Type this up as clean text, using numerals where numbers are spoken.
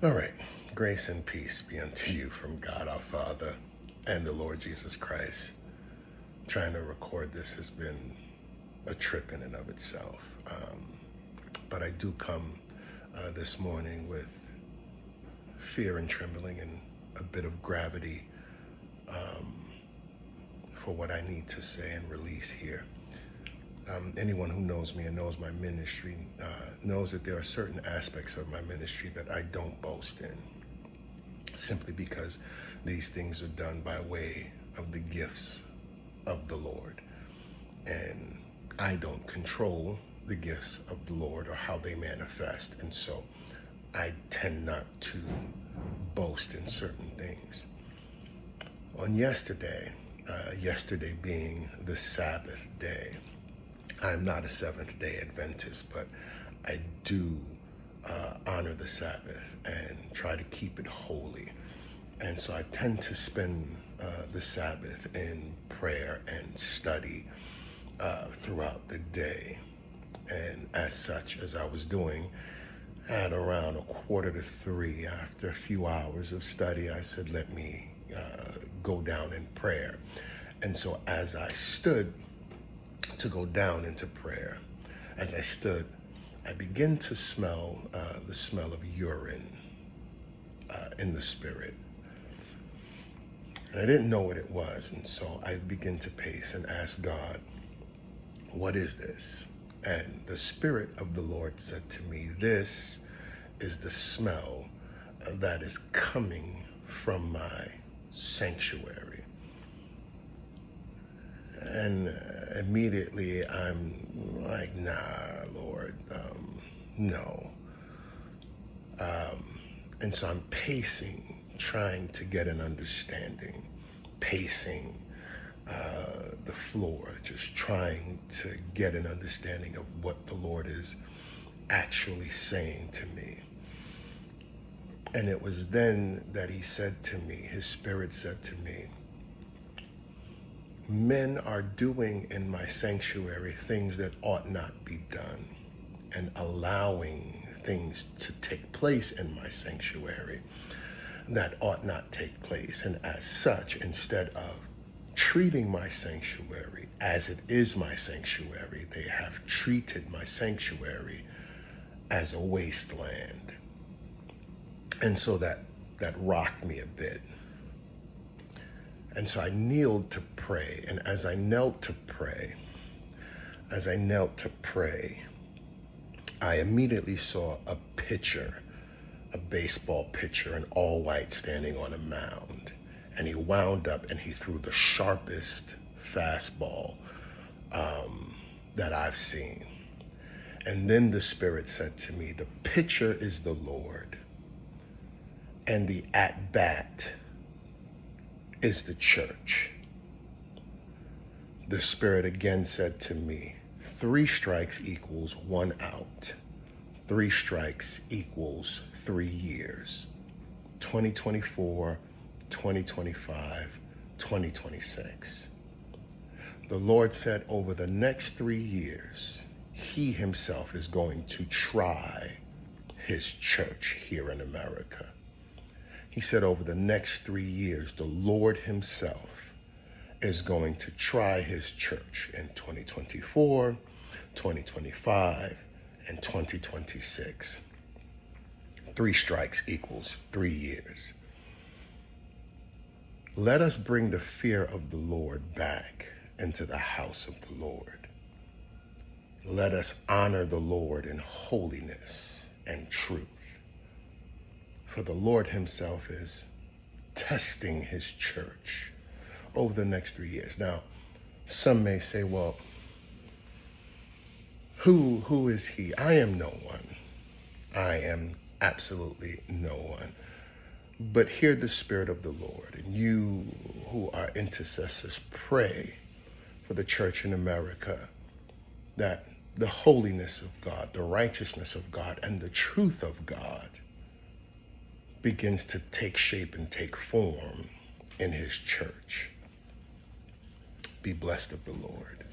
All right. Grace and peace be unto you from God our Father and the Lord Jesus Christ. Trying to record this has been a trip in and of itself. But I do come this morning with fear and trembling and a bit of gravity for what I need to say and release here. Anyone who knows me and knows my ministry knows that there are certain aspects of my ministry that I don't boast in, simply because these things are done by way of the gifts of the Lord. And I don't control the gifts of the Lord or how they manifest. And so I tend not to boast in certain things. On yesterday being the Sabbath day, I'm not a Seventh-day Adventist, but I do honor the Sabbath and try to keep it holy. And so I tend to spend the Sabbath in prayer and study throughout the day. And as such, as I was doing, at around 2:45, after a few hours of study, I said, let me go down in prayer. And so as I stood to go down into prayer, as I stood, I began to smell the smell of urine in the spirit. And I didn't know what it was. And so I began to pace and ask God, what is this? And the Spirit of the Lord said to me, this is the smell that is coming from my sanctuary. And immediately I'm like, nah, Lord, no. And so I'm pacing, trying to get an understanding, pacing the floor, just trying to get an understanding of what the Lord is actually saying to me. And it was then that he said to me, his Spirit said to me, men are doing in my sanctuary things that ought not be done, and allowing things to take place in my sanctuary that ought not take place. And as such, instead of treating my sanctuary as it is my sanctuary, they have treated my sanctuary as a wasteland. And so that rocked me a bit. And so I kneeled to pray. And as I knelt to pray, I immediately saw a pitcher, a baseball pitcher, an all white, standing on a mound. And he wound up and he threw the sharpest fastball that I've seen. And then the Spirit said to me, the pitcher is the Lord, and the at-bat is the church. The Spirit again said to me, 3 strikes equals 1 out. 3 strikes equals 3 years. 2024, 2025, 2026. The Lord said over the next 3 years, he himself is going to try his church here in America. He said over the next 3 years, the Lord himself is going to try his church in 2024, 2025, and 2026. 3 strikes equals 3 years. Let us bring the fear of the Lord back into the house of the Lord. Let us honor the Lord in holiness and truth. For the Lord himself is testing his church over the next 3 years. Now, some may say, well, who is he? I am no one. I am absolutely no one. But hear the Spirit of the Lord, and you who are intercessors, pray for the church in America, that the holiness of God, the righteousness of God, and the truth of God begins to take shape and take form in his church. Be blessed of the Lord.